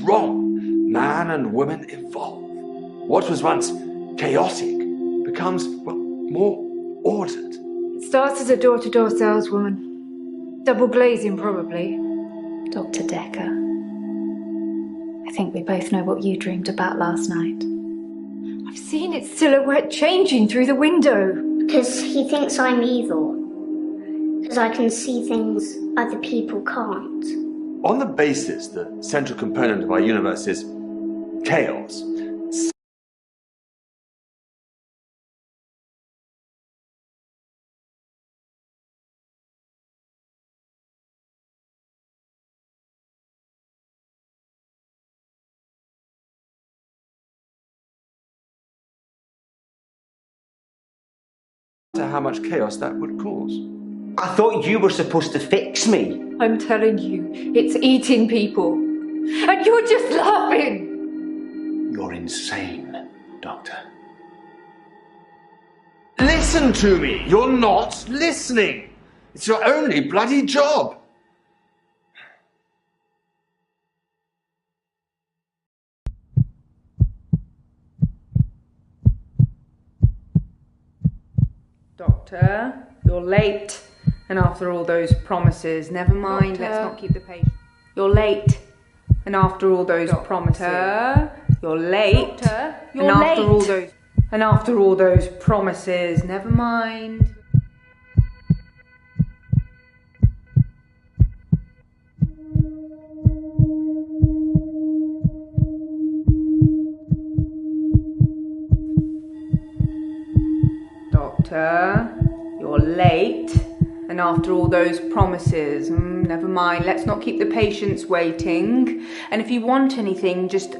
wrong. Man and woman evolve. What was once chaotic becomes, well, more ordered. It starts as a door-to-door saleswoman. Double glazing, probably. Dr. Dekker, I think we both know what you dreamed about last night. I've seen its silhouette changing through the window. Because he thinks I'm evil. Because I can see things other people can't. On the basis the central component of our universe is chaos, how much chaos that would cause. I thought you were supposed to fix me. I'm telling you, it's eating people. And you're just laughing. You're insane, Doctor. Listen to me! You're not listening! It's your only bloody job! Doctor, you're late. And after all those promises, never mind, Doctor. let's not keep the patient. You're late. And after all those promises, you're late. Doctor, you're and late. after all those promises, never mind. Doctor, you're late. And after all those promises, never mind, let's not keep the patients waiting. And if you want anything, just...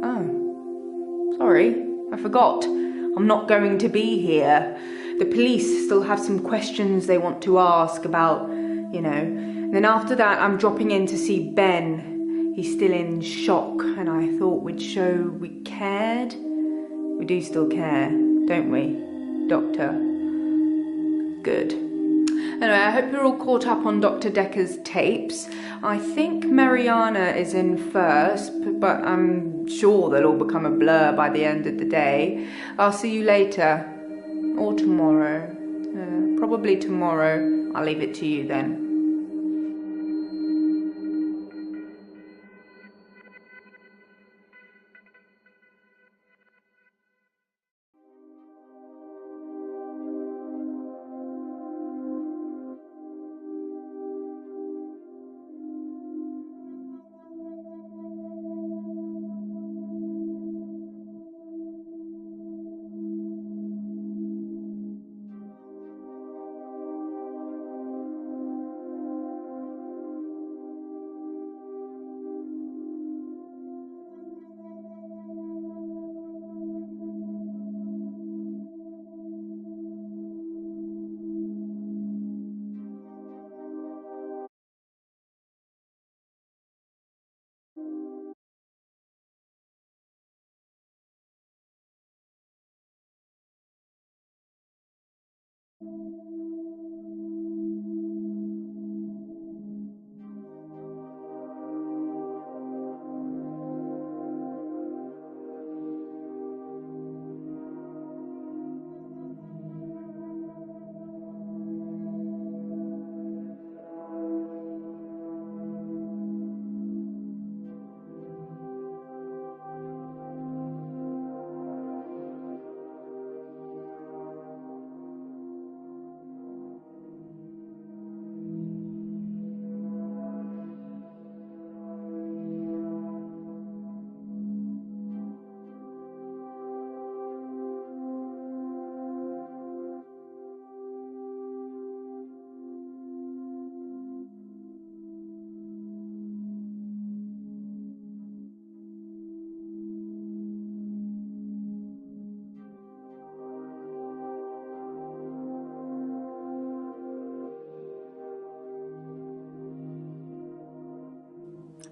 Oh, sorry, I forgot. I'm not going to be here. The police still have some questions they want to ask about, you know. And then after that, I'm dropping in to see Ben. He's still in shock, and I thought we'd show we cared. We do still care, don't we, Doctor? Good. Anyway, I hope you're all caught up on Dr. Dekker's tapes. I think Mariana is in first, but I'm sure they'll all become a blur by the end of the day. I'll see you later. Or tomorrow. Probably tomorrow. I'll leave it to you then.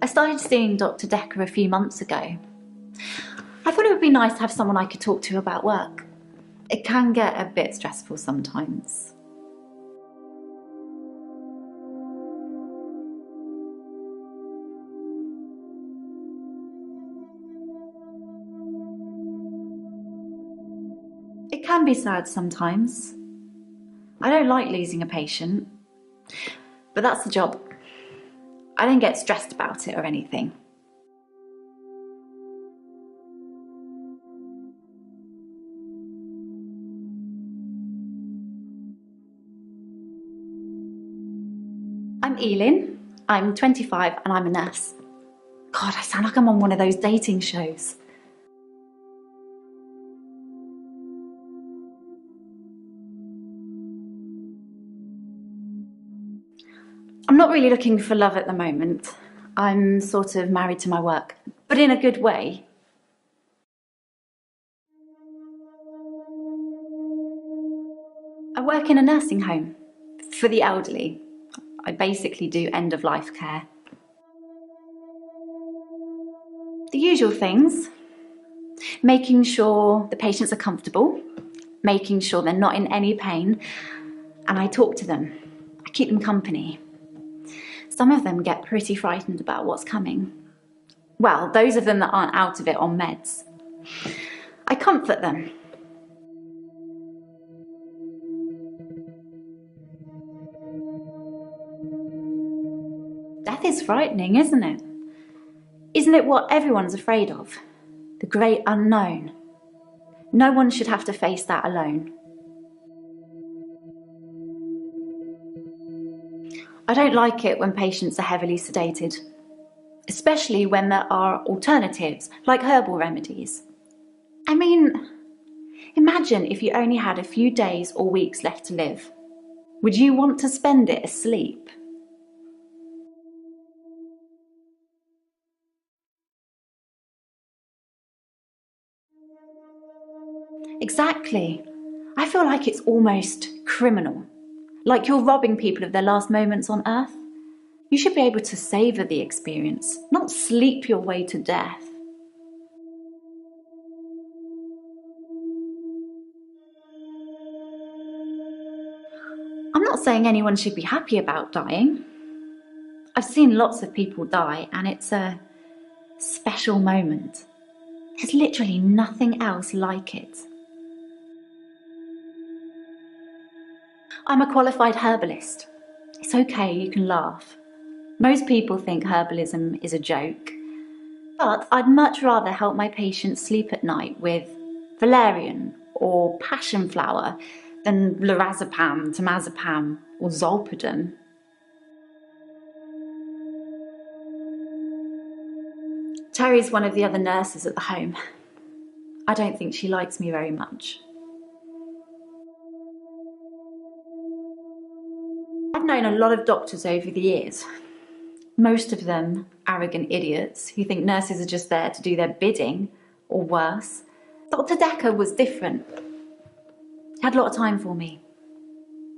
I started seeing Dr. Dekker a few months ago. I thought it would be nice to have someone I could talk to about work. It can get a bit stressful sometimes. It can be sad sometimes. I don't like losing a patient, but that's the job. I don't get stressed about it or anything. I'm Elin, I'm 25 and I'm a nurse. God, I sound like I'm on one of those dating shows. I'm not really looking for love at the moment. I'm sort of married to my work, but in a good way. I work in a nursing home for the elderly. I basically do end-of-life care. The usual things. Making sure the patients are comfortable, making sure they're not in any pain, and I talk to them. I keep them company. Some of them get pretty frightened about what's coming. Well, those of them that aren't out of it on meds. I comfort them. Death is frightening, isn't it? Isn't it what everyone's afraid of? The great unknown. No one should have to face that alone. I don't like it when patients are heavily sedated, especially when there are alternatives, like herbal remedies. I mean, imagine if you only had a few days or weeks left to live. Would you want to spend it asleep? Exactly. I feel like it's almost criminal. Like you're robbing people of their last moments on Earth. You should be able to savour the experience, not sleep your way to death. I'm not saying anyone should be happy about dying. I've seen lots of people die and it's a special moment. There's literally nothing else like it. I'm a qualified herbalist. It's okay, you can laugh. Most people think herbalism is a joke, but I'd much rather help my patients sleep at night with valerian or passion flower than lorazepam, temazepam or zolpidem. Terry's one of the other nurses at the home. I don't think she likes me very much. I've known a lot of doctors over the years. Most of them arrogant idiots who think nurses are just there to do their bidding, or worse. Dr. Dekker was different. He had a lot of time for me.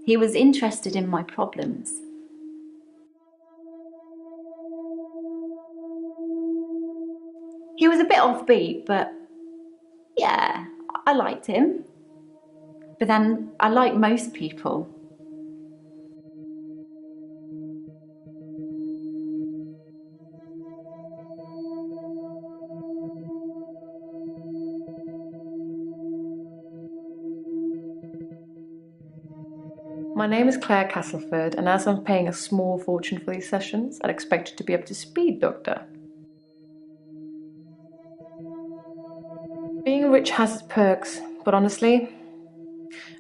He was interested in my problems. He was a bit offbeat, but yeah, I liked him. But then I like most people. My name is Claire Castleford, and as I'm paying a small fortune for these sessions, I'd expect you to be up to speed, Doctor. Being rich has its perks, but honestly,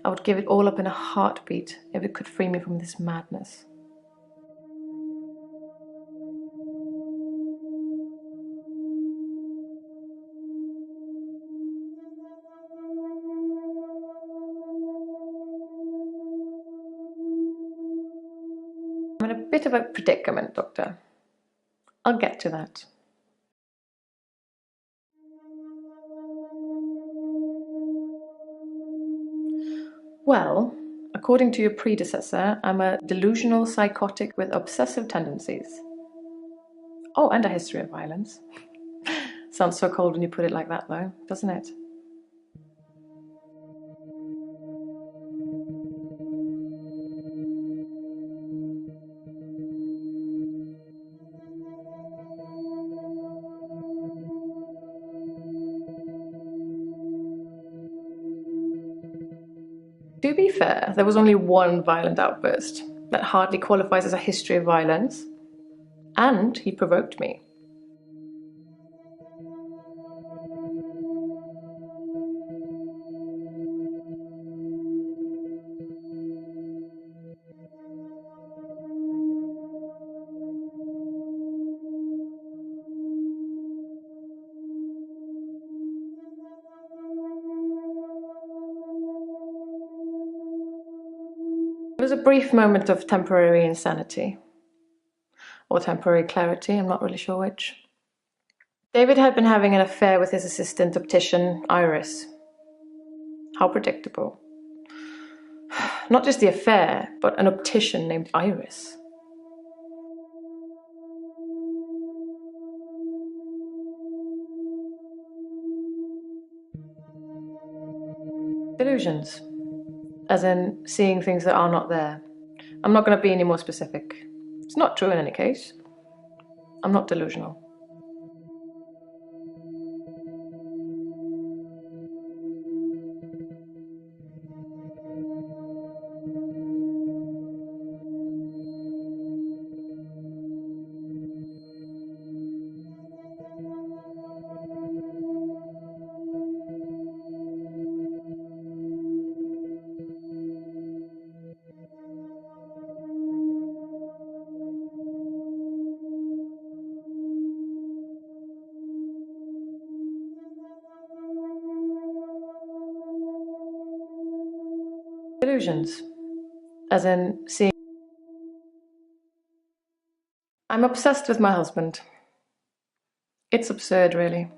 I would give it all up in a heartbeat if it could free me from this madness. I'm in a bit of a predicament, Doctor. I'll get to that. Well, according to your predecessor, I'm a delusional psychotic with obsessive tendencies. Oh, and a history of violence. Sounds so cold when you put it like that, though, doesn't it? To be fair, there was only one violent outburst that hardly qualifies as a history of violence, and he provoked me. It was a brief moment of temporary insanity. Or temporary clarity, I'm not really sure which. David had been having an affair with his assistant optician, Iris. How predictable. Not just the affair, but an optician named Iris. Delusions. As in, seeing things that are not there. I'm not going to be any more specific. It's not true in any case. I'm not delusional. Delusions. As in, seeing. I'm obsessed with my husband. It's absurd, really.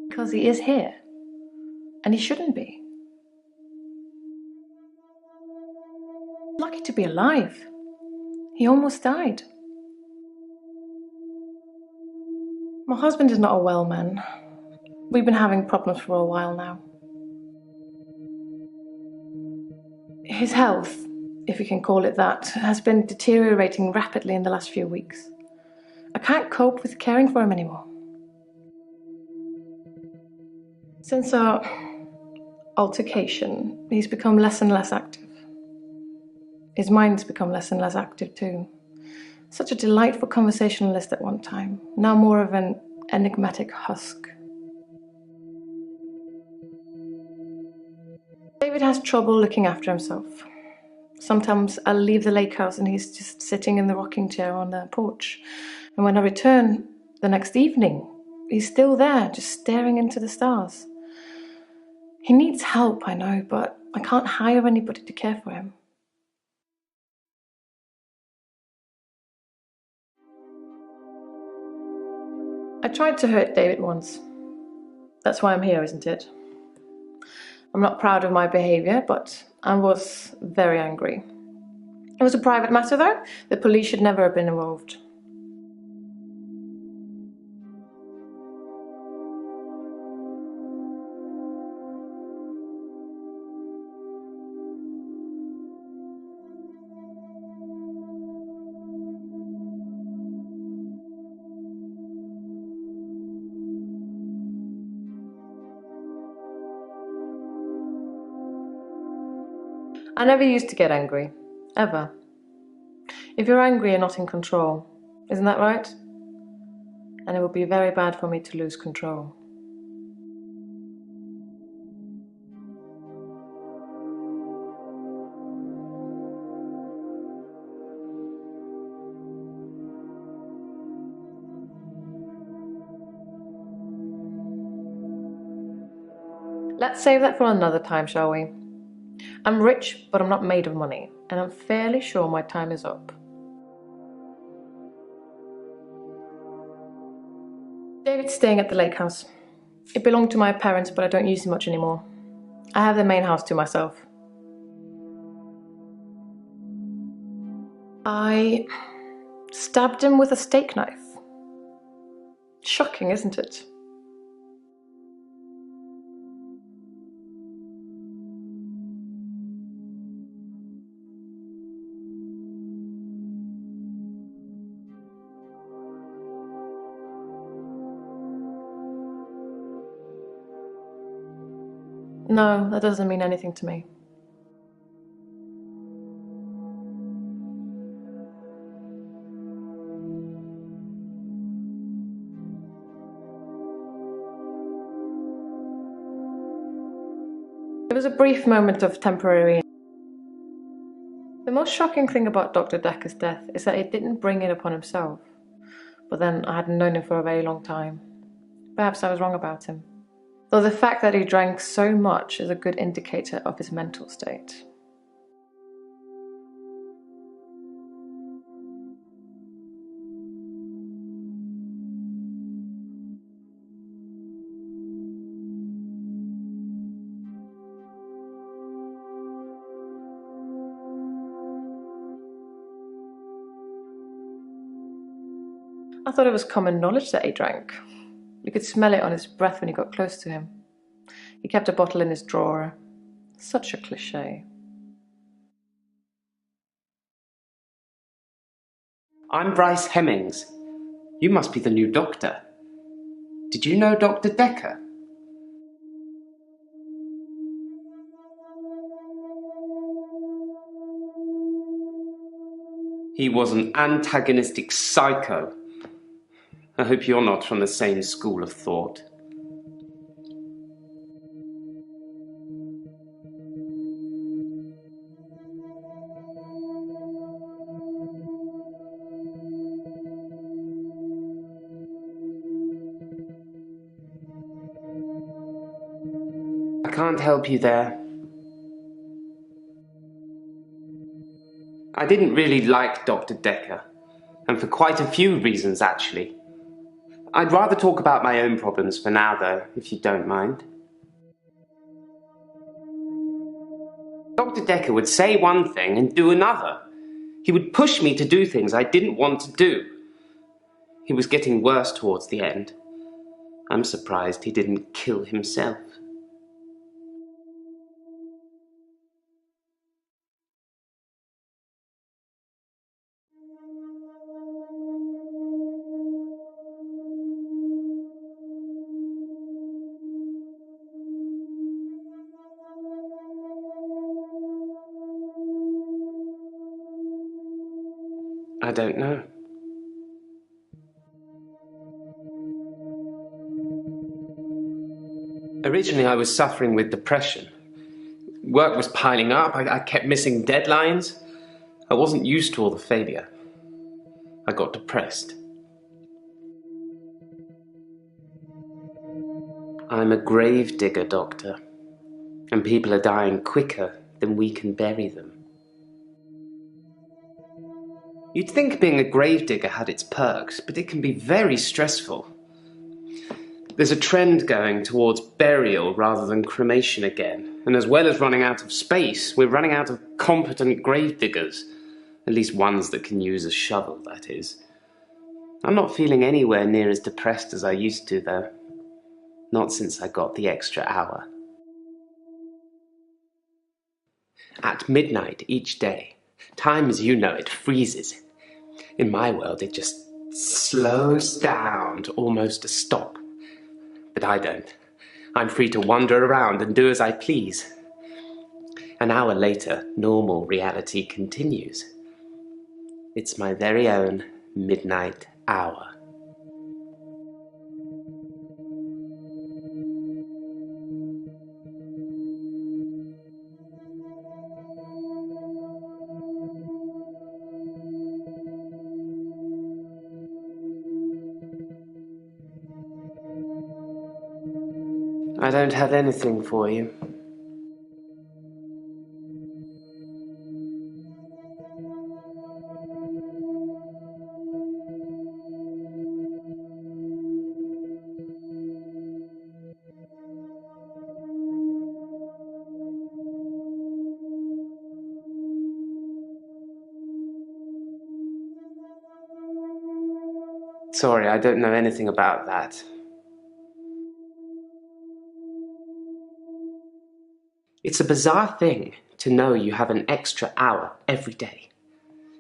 Because he is here. And he shouldn't be. Lucky to be alive. He almost died. My husband is not a well man. We've been having problems for a while now. His health, if you can call it that, has been deteriorating rapidly in the last few weeks. I can't cope with caring for him anymore. Since our altercation, he's become less and less active. His mind's become less and less active too. Such a delightful conversationalist at one time, now more of an enigmatic husk. David has trouble looking after himself. Sometimes I'll leave the lake house and he's just sitting in the rocking chair on the porch. And when I return the next evening, he's still there, just staring into the stars. He needs help, I know, but I can't hire anybody to care for him. I tried to hurt David once. That's why I'm here, isn't it? I'm not proud of my behaviour, but I was very angry. It was a private matter, though. The police should never have been involved. I never used to get angry, ever. If you're angry, you're not in control, isn't that right? And it would be very bad for me to lose control. Let's save that for another time, shall we? I'm rich, but I'm not made of money, and I'm fairly sure my time is up. David's staying at the lake house. It belonged to my parents, but I don't use it much anymore. I have the main house to myself. I stabbed him with a steak knife. Shocking, isn't it? No, that doesn't mean anything to me. It was a brief moment of temporary. The most shocking thing about Dr. Dekker's death is that he didn't bring it upon himself. But then I hadn't known him for a very long time. Perhaps I was wrong about him. Though the fact that he drank so much is a good indicator of his mental state. I thought it was common knowledge that he drank. You could smell it on his breath when you got close to him. He kept a bottle in his drawer. Such a cliché. I'm Bryce Hemmings. You must be the new doctor. Did you know Dr. Dekker? He was an antagonistic psycho. I hope you're not from the same school of thought. I can't help you there. I didn't really like Dr. Dekker, and for quite a few reasons, actually. I'd rather talk about my own problems for now, though, if you don't mind. Dr. Dekker would say one thing and do another. He would push me to do things I didn't want to do. He was getting worse towards the end. I'm surprised he didn't kill himself. I don't know. Originally, I was suffering with depression. Work was piling up. I kept missing deadlines. I wasn't used to all the failure. I got depressed. I'm a grave digger, Doctor, and people are dying quicker than we can bury them. You'd think being a gravedigger had its perks, but it can be very stressful. There's a trend going towards burial rather than cremation again, and as well as running out of space, we're running out of competent gravediggers. At least ones that can use a shovel, that is. I'm not feeling anywhere near as depressed as I used to, though. Not since I got the extra hour. At midnight each day, time as you know it freezes. In my world, it just slows down to almost a stop. But I don't. I'm free to wander around and do as I please. An hour later, normal reality continues. It's my very own midnight hour. I don't have anything for you. Sorry, I don't know anything about that. It's a bizarre thing to know you have an extra hour every day.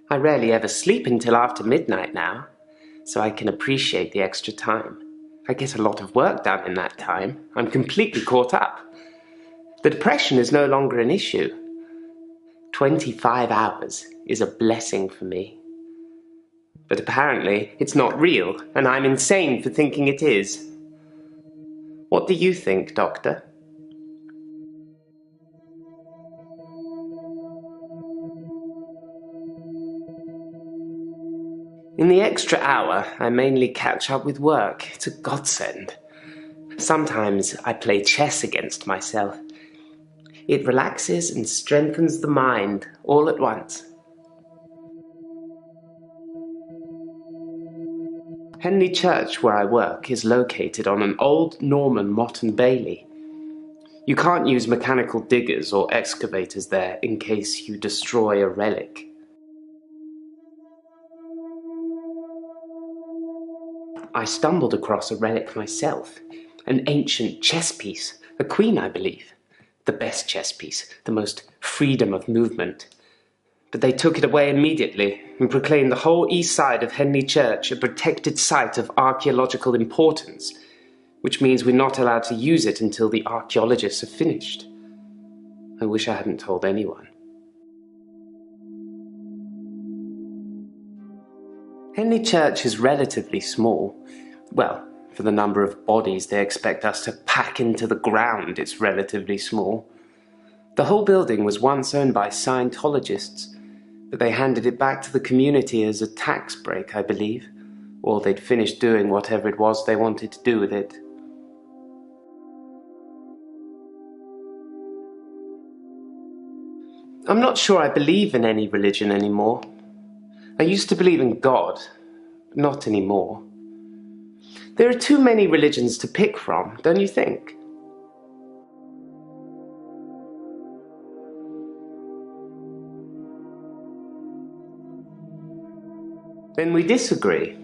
I rarely ever sleep until after midnight now, so I can appreciate the extra time. I get a lot of work done in that time. I'm completely caught up. The depression is no longer an issue. 25 hours is a blessing for me. But apparently it's not real, and I'm insane for thinking it is. What do you think, Doctor? In the extra hour, I mainly catch up with work. It's a godsend. Sometimes I play chess against myself. It relaxes and strengthens the mind all at once. Henley Church, where I work, is located on an old Norman motte and bailey. You can't use mechanical diggers or excavators there in case you destroy a relic. I stumbled across a relic myself, an ancient chess piece, a queen, I believe. The best chess piece, the most freedom of movement. But they took it away immediately and proclaimed the whole east side of Henley Church a protected site of archaeological importance, which means we're not allowed to use it until the archaeologists have finished. I wish I hadn't told anyone. Henley Church is relatively small. Well, for the number of bodies they expect us to pack into the ground, it's relatively small. The whole building was once owned by Scientologists, but they handed it back to the community as a tax break, I believe, or they'd finished doing whatever it was they wanted to do with it. I'm not sure I believe in any religion anymore. I used to believe in God, but not anymore. There are too many religions to pick from, don't you think? Then we disagree.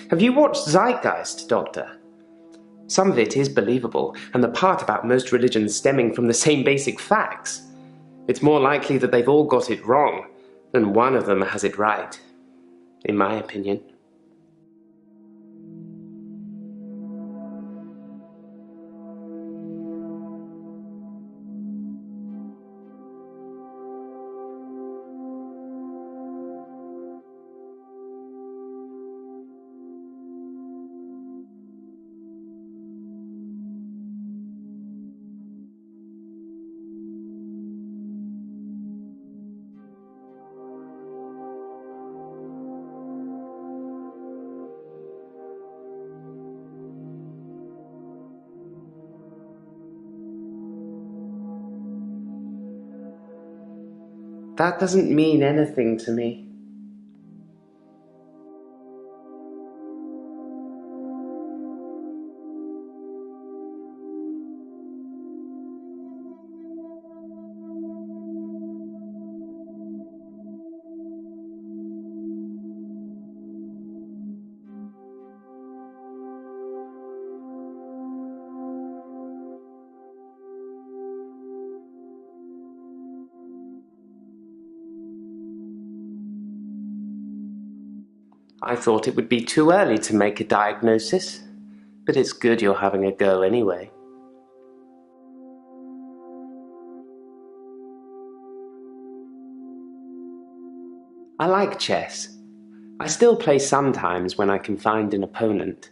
Have you watched Zeitgeist, Doctor? Some of it is believable, and the part about most religions stemming from the same basic facts. It's more likely that they've all got it wrong than one of them has it right, in my opinion. That doesn't mean anything to me. I thought it would be too early to make a diagnosis, but it's good you're having a go anyway. I like chess. I still play sometimes when I can find an opponent.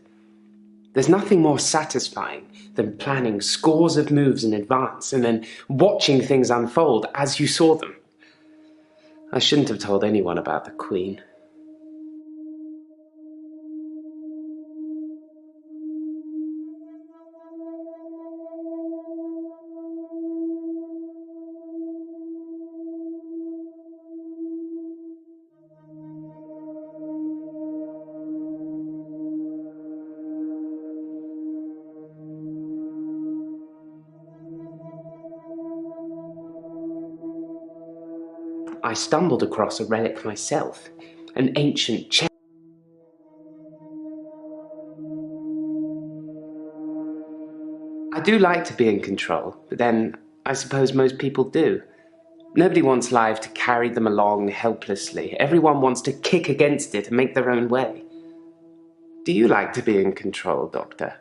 There's nothing more satisfying than planning scores of moves in advance and then watching things unfold as you saw them. I shouldn't have told anyone about the Queen. I stumbled across a relic myself, an ancient chess. I do like to be in control, but then I suppose most people do. Nobody wants life to carry them along helplessly. Everyone wants to kick against it and make their own way. Do you like to be in control, Doctor?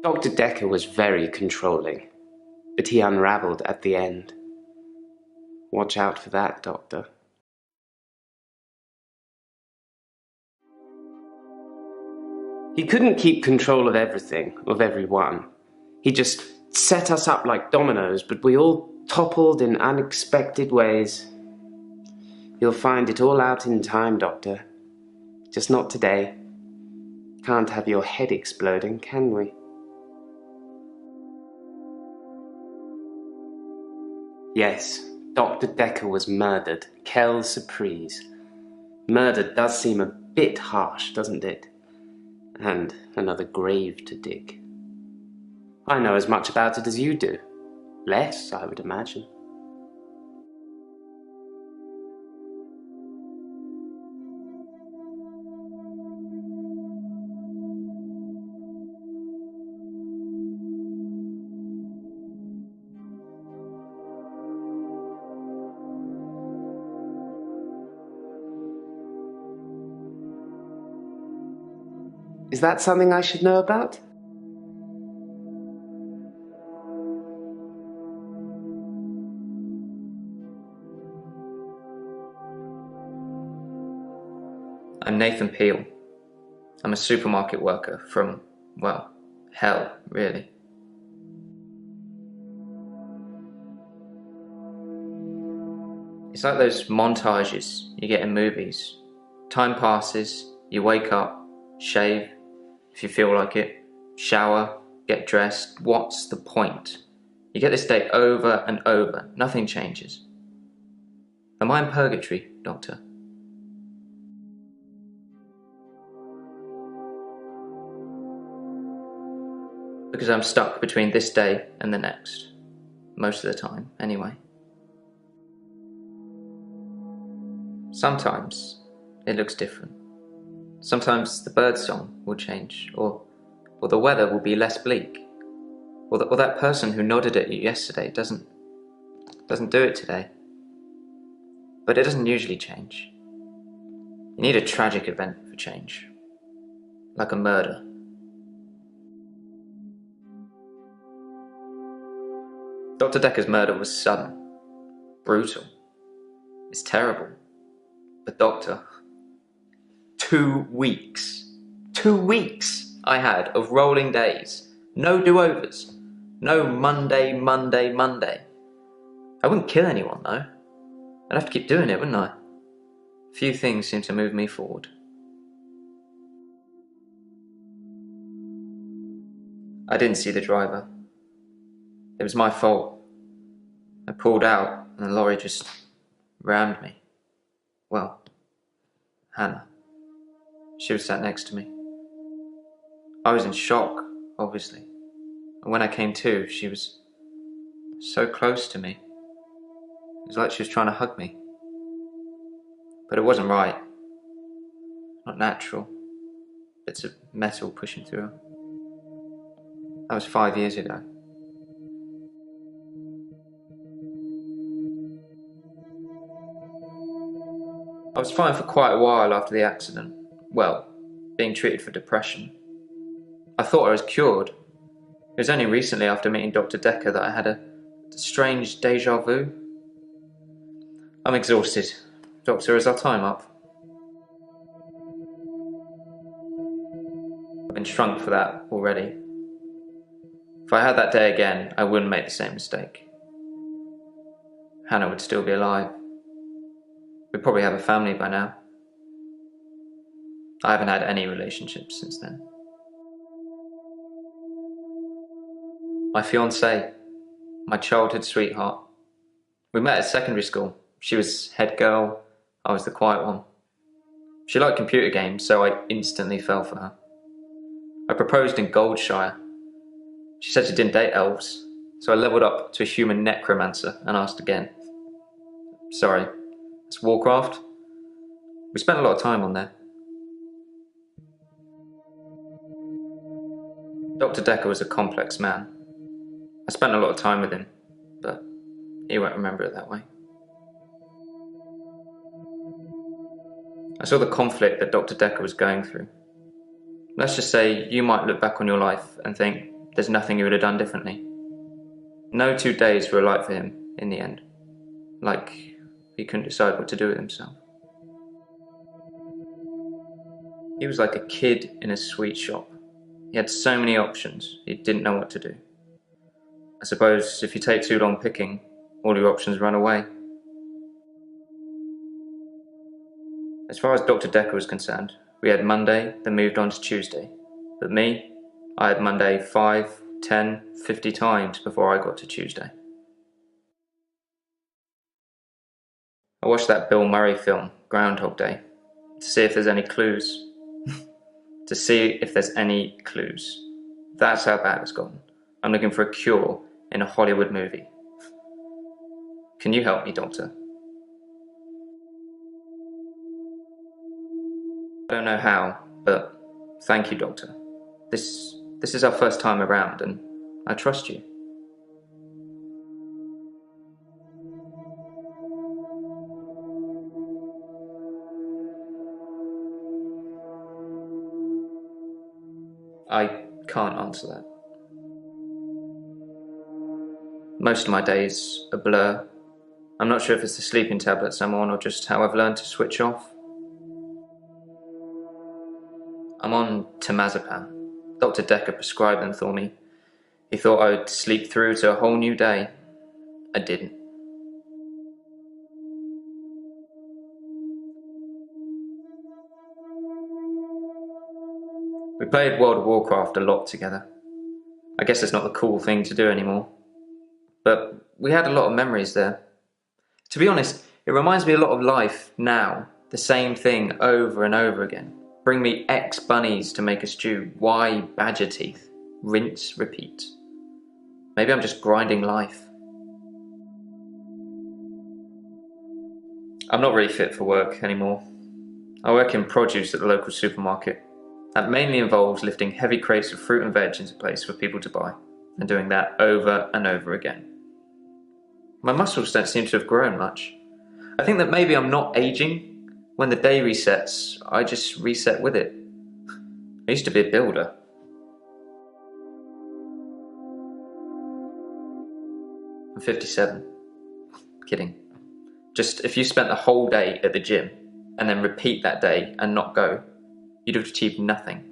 Dr. Dekker was very controlling, but he unravelled at the end. Watch out for that, Doctor. He couldn't keep control of everything, of everyone. He just set us up like dominoes, but we all toppled in unexpected ways. You'll find it all out in time, Doctor. Just not today. Can't have your head exploding, can we? Yes, Dr. Dekker was murdered. Quelle surprise. Murder does seem a bit harsh, doesn't it? And another grave to dig. I know as much about it as you do. Less, I would imagine. Is that something I should know about? I'm Nathan Peel. I'm a supermarket worker from, well, hell, really. It's like those montages you get in movies. Time passes, you wake up, shave, if you feel like it, shower, get dressed. What's the point? You get this day over and over, nothing changes. Am I in purgatory, Doctor? Because I'm stuck between this day and the next. Most of the time, anyway. Sometimes it looks different. Sometimes the birdsong will change, or the weather will be less bleak, or that person who nodded at you yesterday doesn't do it today. But it doesn't usually change. You need a tragic event for change, like a murder. Dr. Dekker's murder was sudden, brutal. It's terrible. But Doctor, 2 weeks. 2 weeks I had of rolling days. No do-overs. No Monday. I wouldn't kill anyone, though. I'd have to keep doing it, wouldn't I? Few things seem to move me forward. I didn't see the driver. It was my fault. I pulled out and the lorry just rammed me. Well, Hannah. She was sat next to me. I was in shock, obviously. And when I came to, she was so close to me. It was like she was trying to hug me. But it wasn't right. Not natural. Bits of metal pushing through her. That was 5 years ago. I was fine for quite a while after the accident. Well, being treated for depression. I thought I was cured. It was only recently after meeting Dr. Dekker that I had a strange déjà vu. I'm exhausted. Doctor, is our time up? I've been shrunk for that already. If I had that day again, I wouldn't make the same mistake. Hannah would still be alive. We'd probably have a family by now. I haven't had any relationships since then. My fiancée, my childhood sweetheart. We met at secondary school. She was head girl, I was the quiet one. She liked computer games, so I instantly fell for her. I proposed in Goldshire. She said she didn't date elves, so I leveled up to a human necromancer and asked again. Sorry, it's Warcraft. We spent a lot of time on there. Dr. Dekker was a complex man. I spent a lot of time with him, but he won't remember it that way. I saw the conflict that Dr. Dekker was going through. Let's just say you might look back on your life and think, there's nothing he would have done differently. No 2 days were alike for him in the end. Like he couldn't decide what to do with himself. He was like a kid in a sweet shop. He had so many options, he didn't know what to do. I suppose if you take too long picking, all your options run away. As far as Dr. Dekker was concerned, we had Monday, then moved on to Tuesday. But me, I had Monday 5, 10, 50 times before I got to Tuesday. I watched that Bill Murray film, Groundhog Day, to see if there's any clues. To see if there's any clues. That's how bad it's gotten. I'm looking for a cure in a Hollywood movie. Can you help me, Doctor? I don't know how, but thank you, Doctor. This is our first time around, and I trust you. I can't answer that. Most of my days a blur. I'm not sure if it's the sleeping tablets I'm on or just how I've learned to switch off. I'm on temazepam. Dr. Dekker prescribed them for me. He thought I would sleep through to a whole new day. I didn't. We played World of Warcraft a lot together. I guess it's not the cool thing to do anymore. But we had a lot of memories there. To be honest, it reminds me a lot of life now. The same thing over and over again. Bring me X bunnies to make a stew. Y badger teeth. Rinse, repeat. Maybe I'm just grinding life. I'm not really fit for work anymore. I work in produce at the local supermarket. That mainly involves lifting heavy crates of fruit and veg into place for people to buy, and doing that over and over again. My muscles don't seem to have grown much. I think that maybe I'm not aging. When the day resets, I just reset with it. I used to be a builder. I'm 57. Kidding. Just if you spent the whole day at the gym and then repeat that day and not go, you'd have achieved nothing.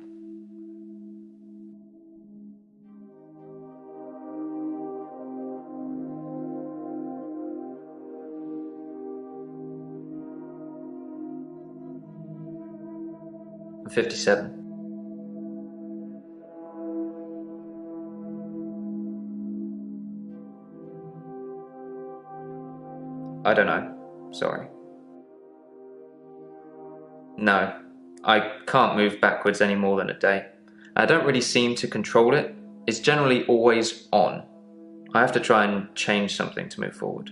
I'm 57. I don't know. Sorry. No, I can't move backwards any more than a day. I don't really seem to control it. It's generally always on. I have to try and change something to move forward.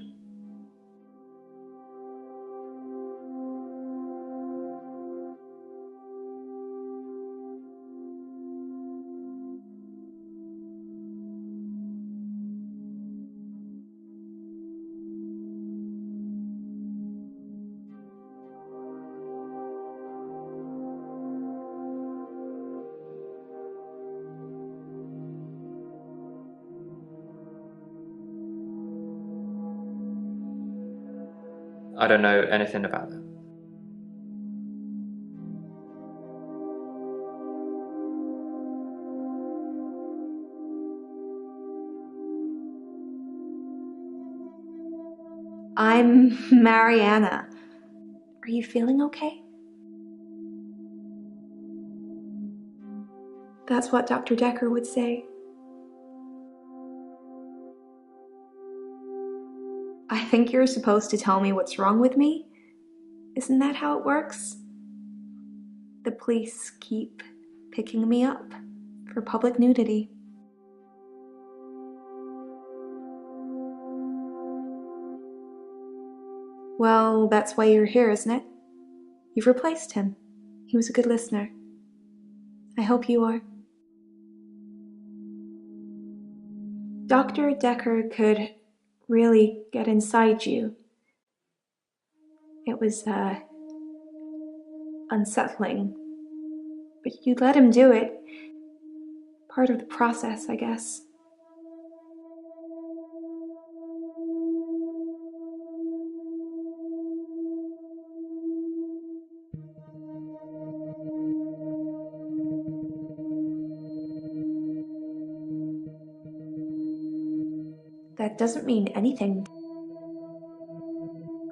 I don't know anything about that. I'm Mariana. Are you feeling okay? That's what Dr. Dekker would say. I think you're supposed to tell me what's wrong with me. Isn't that how it works? The police keep picking me up for public nudity. Well, that's why you're here, isn't it? You've replaced him. He was a good listener. I hope you are. Dr. Dekker could really get inside you. It was, unsettling. But you let him do it. Part of the process, I guess. That doesn't mean anything.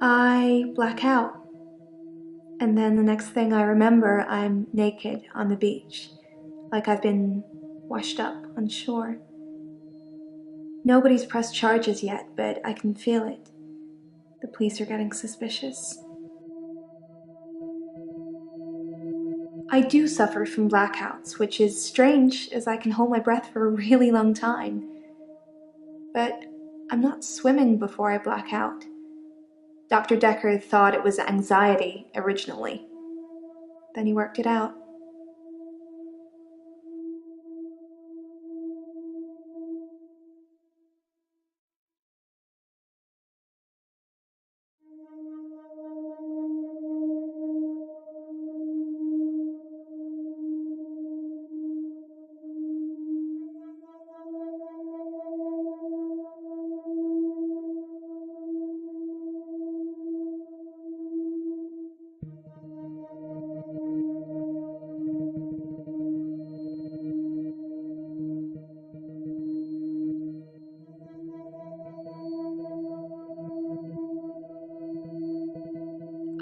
I black out. And then the next thing I remember, I'm naked on the beach, like I've been washed up on shore. Nobody's pressed charges yet, but I can feel it. The police are getting suspicious. I do suffer from blackouts, which is strange as I can hold my breath for a really long time. But I'm not swimming before I black out. Dr. Hekker thought it was anxiety originally. Then he worked it out.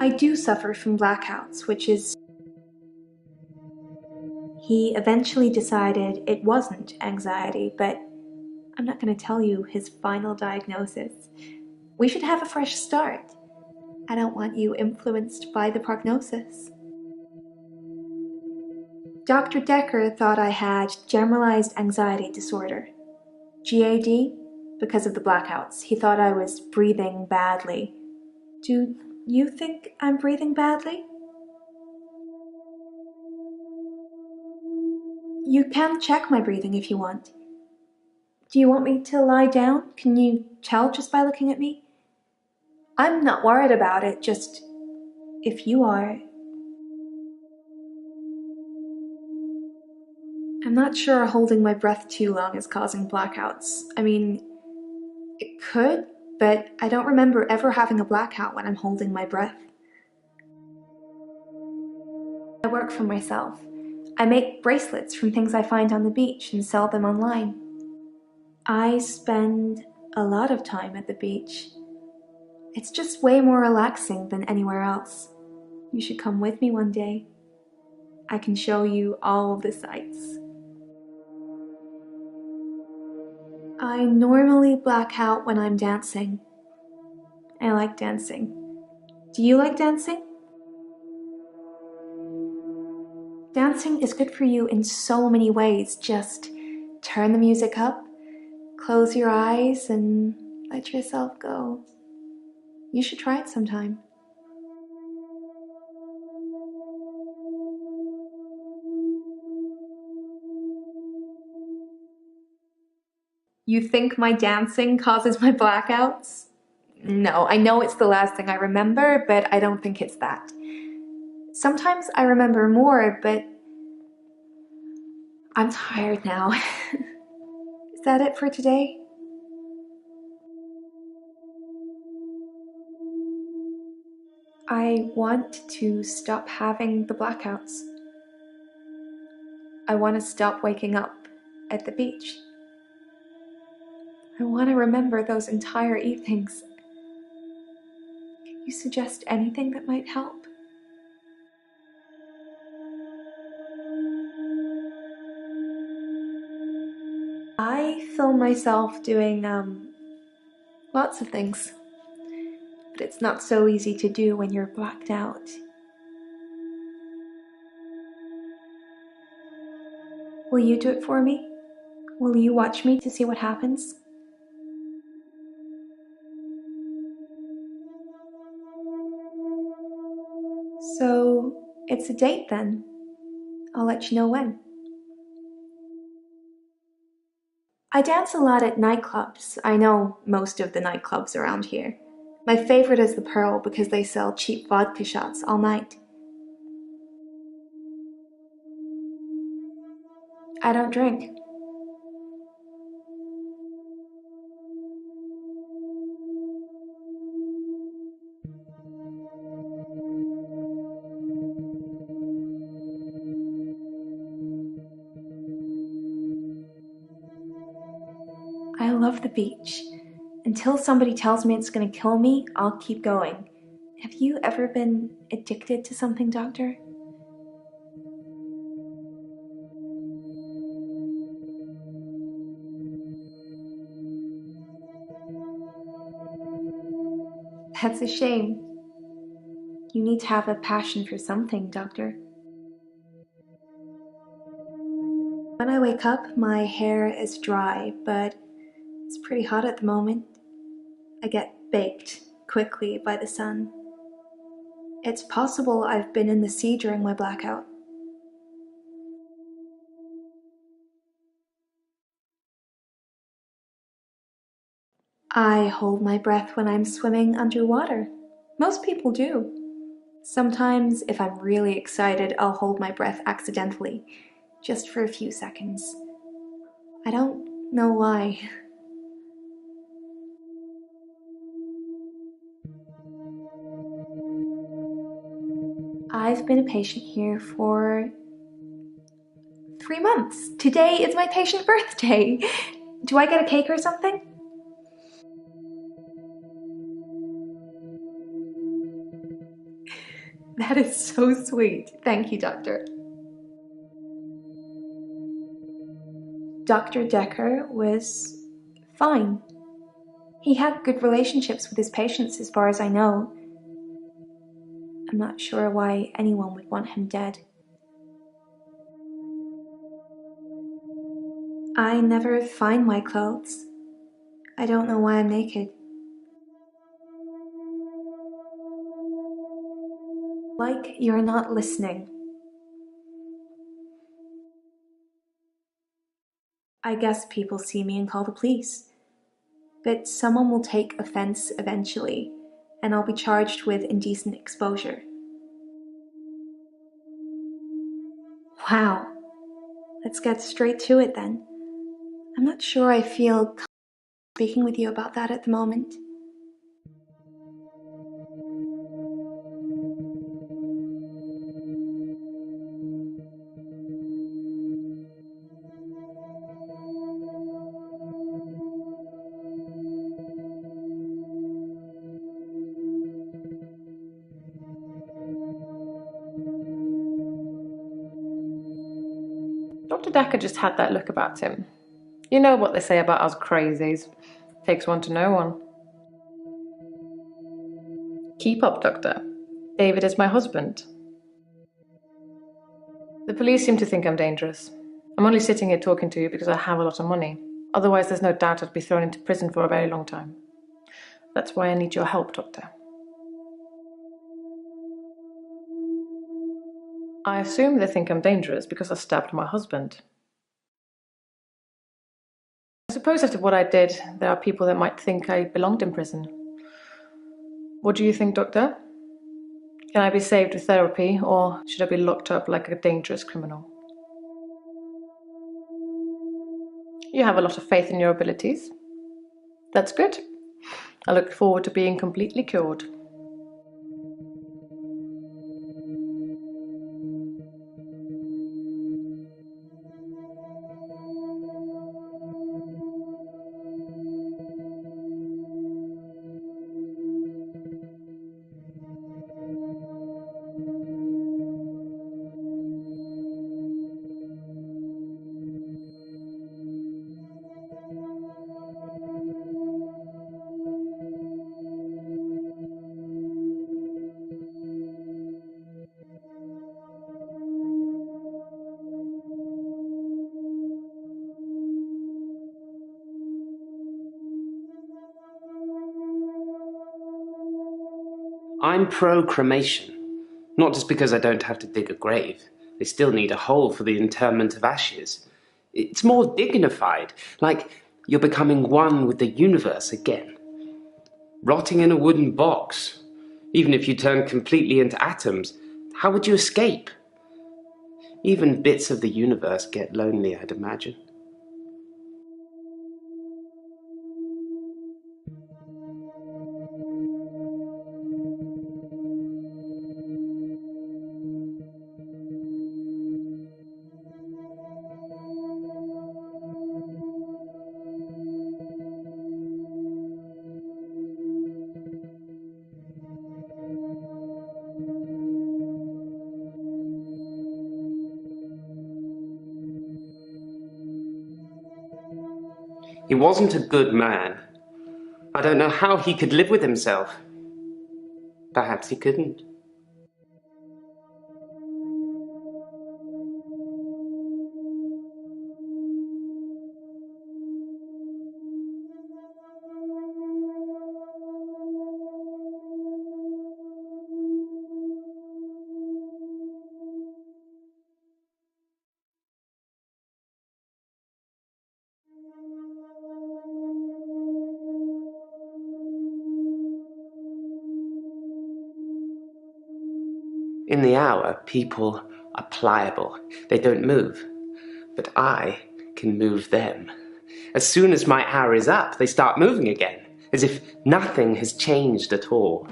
I do suffer from blackouts, which is... He eventually decided it wasn't anxiety, but I'm not going to tell you his final diagnosis. We should have a fresh start. I don't want you influenced by the prognosis. Dr. Hekker thought I had generalized anxiety disorder. GAD, because of the blackouts. He thought I was breathing badly. Do you think I'm breathing badly? You can check my breathing if you want. Do you want me to lie down? Can you tell just by looking at me? I'm not worried about it, just if you are. I'm not sure holding my breath too long is causing blackouts. I mean, it could, but I don't remember ever having a blackout when I'm holding my breath. I work for myself. I make bracelets from things I find on the beach and sell them online. I spend a lot of time at the beach. It's just way more relaxing than anywhere else. You should come with me one day. I can show you all of the sights. I normally black out when I'm dancing. I like dancing. Do you like dancing? Dancing is good for you in so many ways. Just turn the music up, close your eyes, and let yourself go. You should try it sometime. You think my dancing causes my blackouts? No, I know it's the last thing I remember, but I don't think it's that. Sometimes I remember more, but I'm tired now. Is that it for today? I want to stop having the blackouts. I want to stop waking up at the beach. I want to remember those entire evenings. Can you suggest anything that might help? I film myself doing lots of things, but it's not so easy to do when you're blacked out. Will you do it for me? Will you watch me to see what happens? So, it's a date then. I'll let you know when. I dance a lot at nightclubs. I know most of the nightclubs around here. My favorite is the Pearl because they sell cheap vodka shots all night. I don't drink. love the beach. Until somebody tells me it's going to kill me, I'll keep going. Have you ever been addicted to something, Doctor? That's a shame. You need to have a passion for something, Doctor. When I wake up, my hair is dry, but it's pretty hot at the moment. I get baked quickly by the sun. It's possible I've been in the sea during my blackout. I hold my breath when I'm swimming underwater. Most people do. Sometimes, if I'm really excited, I'll hold my breath accidentally, just for a few seconds. I don't know why. I've been a patient here for 3 months. Today is my patient birthday. Do I get a cake or something? That is so sweet. Thank you, Doctor. Dr. Hekker was fine. He had good relationships with his patients as far as I know. I'm not sure why anyone would want him dead. I never find my clothes. I don't know why I'm naked. Like you're not listening. I guess people see me and call the police. But someone will take offense eventually, and I'll be charged with indecent exposure. Wow. Let's get straight to it then. I'm not sure I feel comfortable speaking with you about that at the moment. Dr. Hekker just had that look about him. You know what they say about us crazies. Takes one to know one. Keep up, Doctor. David is my husband. The police seem to think I'm dangerous. I'm only sitting here talking to you because I have a lot of money. Otherwise, there's no doubt I'd be thrown into prison for a very long time. That's why I need your help, Doctor. I assume they think I'm dangerous because I stabbed my husband. I suppose after what I did, there are people that might think I belonged in prison. What do you think, Doctor? Can I be saved with therapy, or should I be locked up like a dangerous criminal? You have a lot of faith in your abilities. That's good. I look forward to being completely cured. I'm pro-cremation, not just because I don't have to dig a grave. They still need a hole for the interment of ashes. It's more dignified, like you're becoming one with the universe again. Rotting in a wooden box, even if you turn completely into atoms, how would you escape? Even bits of the universe get lonely, I'd imagine. He wasn't a good man. I don't know how he could live with himself. Perhaps he couldn't. In the hour, people are pliable. They don't move. But I can move them. As soon as my hour is up, they start moving again, as if nothing has changed at all.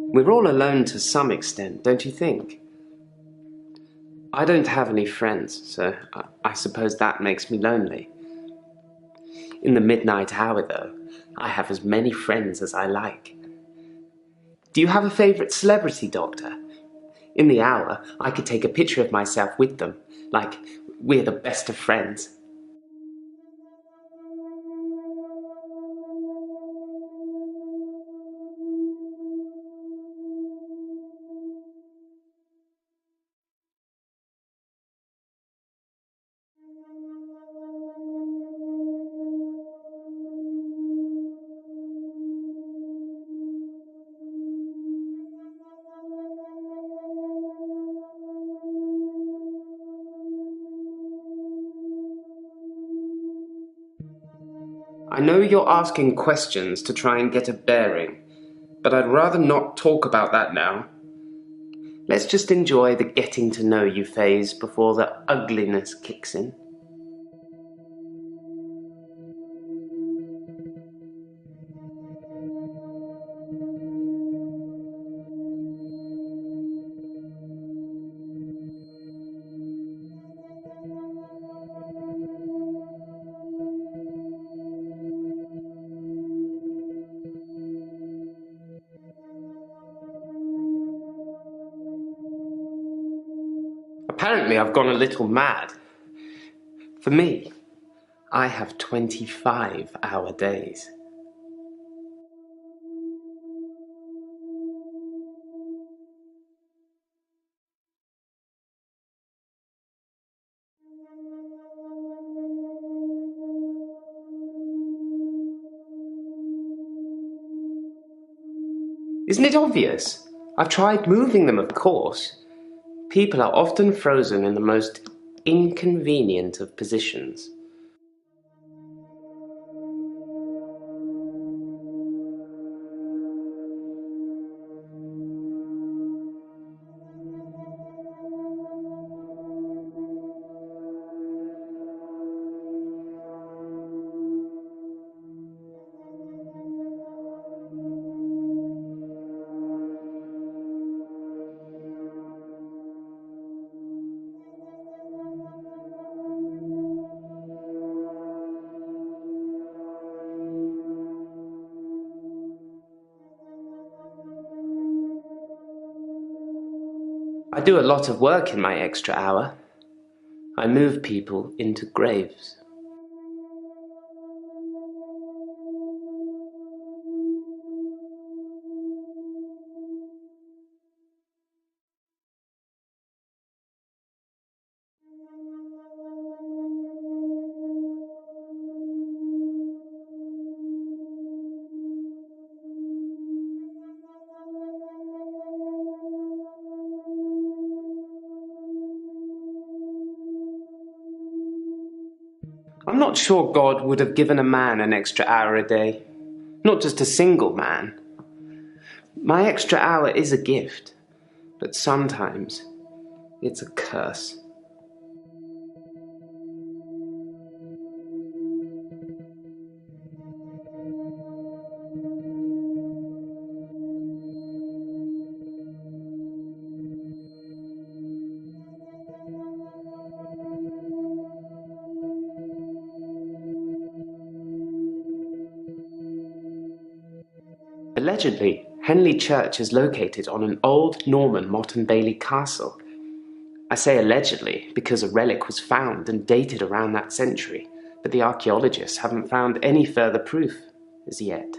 We're all alone to some extent, don't you think? I don't have any friends, so I suppose that makes me lonely. In the midnight hour, though, I have as many friends as I like. Do you have a favourite celebrity, Doctor? In the hour, I could take a picture of myself with them, like we're the best of friends. I know you're asking questions to try and get a bearing, but I'd rather not talk about that now. Let's just enjoy the getting to know you phase before the ugliness kicks in. Apparently I've gone a little mad. For me, I have 25-hour days. Isn't it obvious? I've tried moving them, of course. People are often frozen in the most inconvenient of positions. I do a lot of work in my extra hour. I move people into graves. I'm not sure God would have given a man an extra hour a day. Not just a single man. My extra hour is a gift, but sometimes it's a curse. Allegedly, Henley Church is located on an old Norman Motte and Bailey castle. I say allegedly because a relic was found and dated around that century, but the archaeologists haven't found any further proof as yet.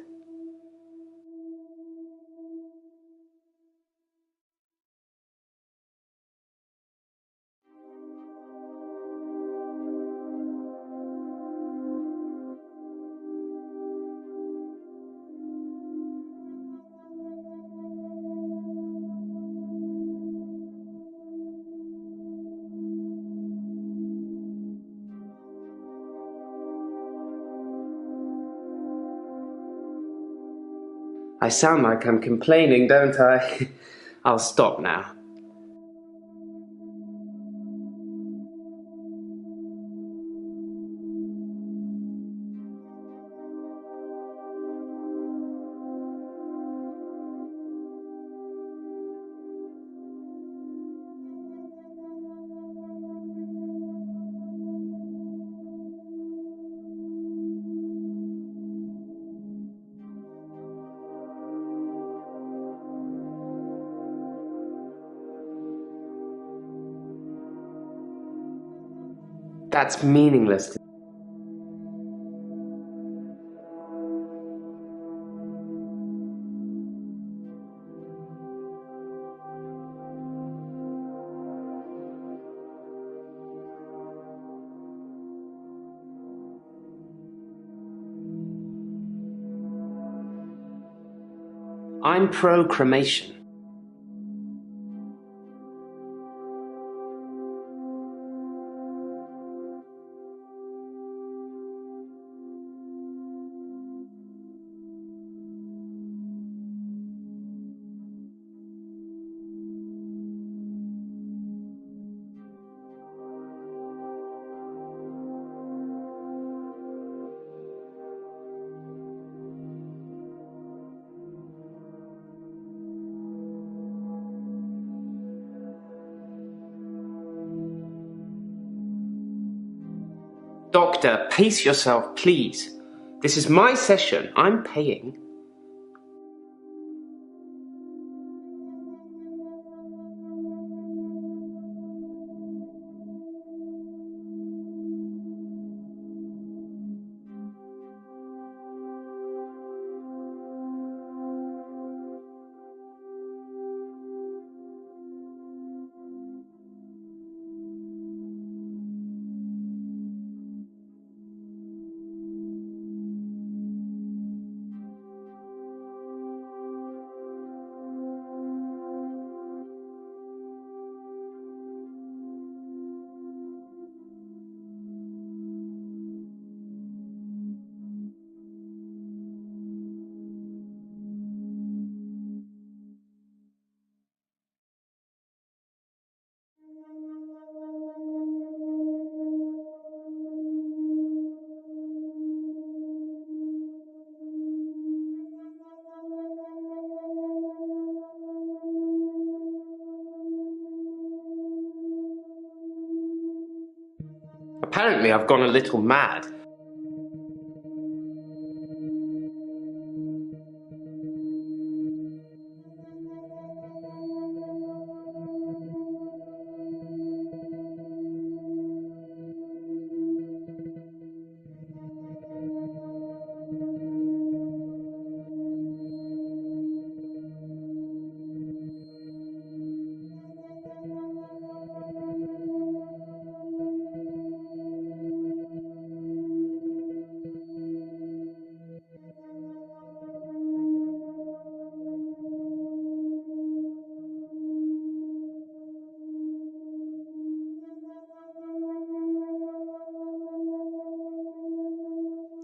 I sound like I'm complaining, don't I? I'll stop now. That's meaningless to I'm pro-cremation. Doctor, pace yourself, please. This is my session. I'm paying. Apparently I've gone a little mad.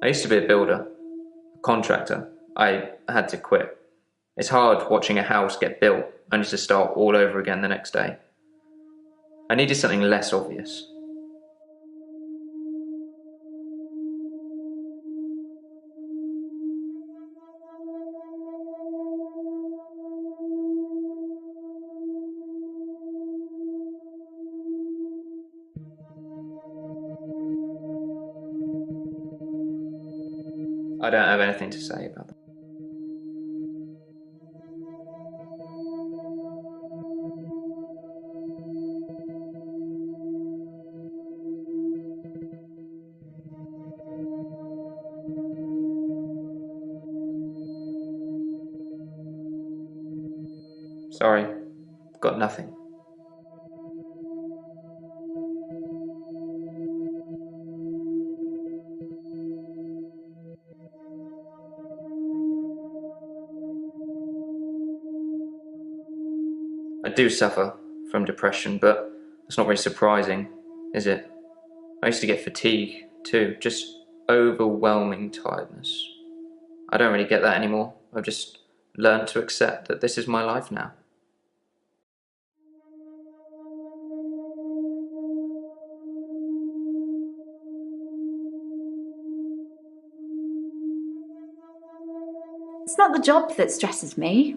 I used to be a builder, a contractor. I had to quit. It's hard watching a house get built only to start all over again the next day. I needed something less obvious. I don't have anything to say about that. Sorry, got nothing. I do suffer from depression, but it's not very surprising, is it? I used to get fatigue too, just overwhelming tiredness. I don't really get that anymore. I've just learned to accept that this is my life now. It's not the job that stresses me.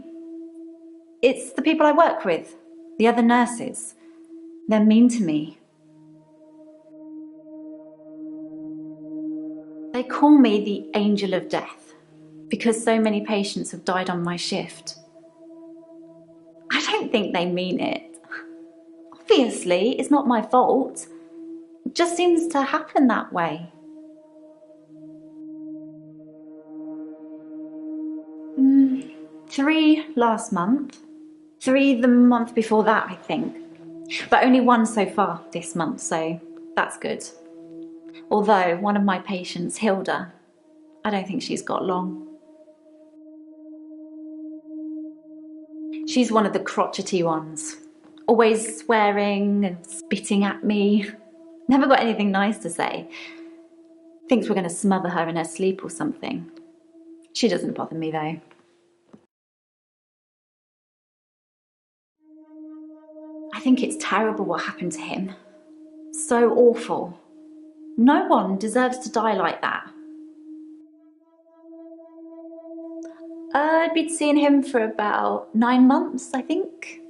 It's the people I work with, the other nurses. They're mean to me. They call me the angel of death because so many patients have died on my shift. I don't think they mean it. Obviously, it's not my fault. It just seems to happen that way. 3 last month. 3 the month before that, I think. But only 1 so far this month, so that's good. Although one of my patients, Hilda, I don't think she's got long. She's one of the crotchety ones. Always swearing and spitting at me. Never got anything nice to say. Thinks we're going to smother her in her sleep or something. She doesn't bother me though. I think it's terrible what happened to him. So awful. No one deserves to die like that. I'd been seeing him for about 9 months, I think.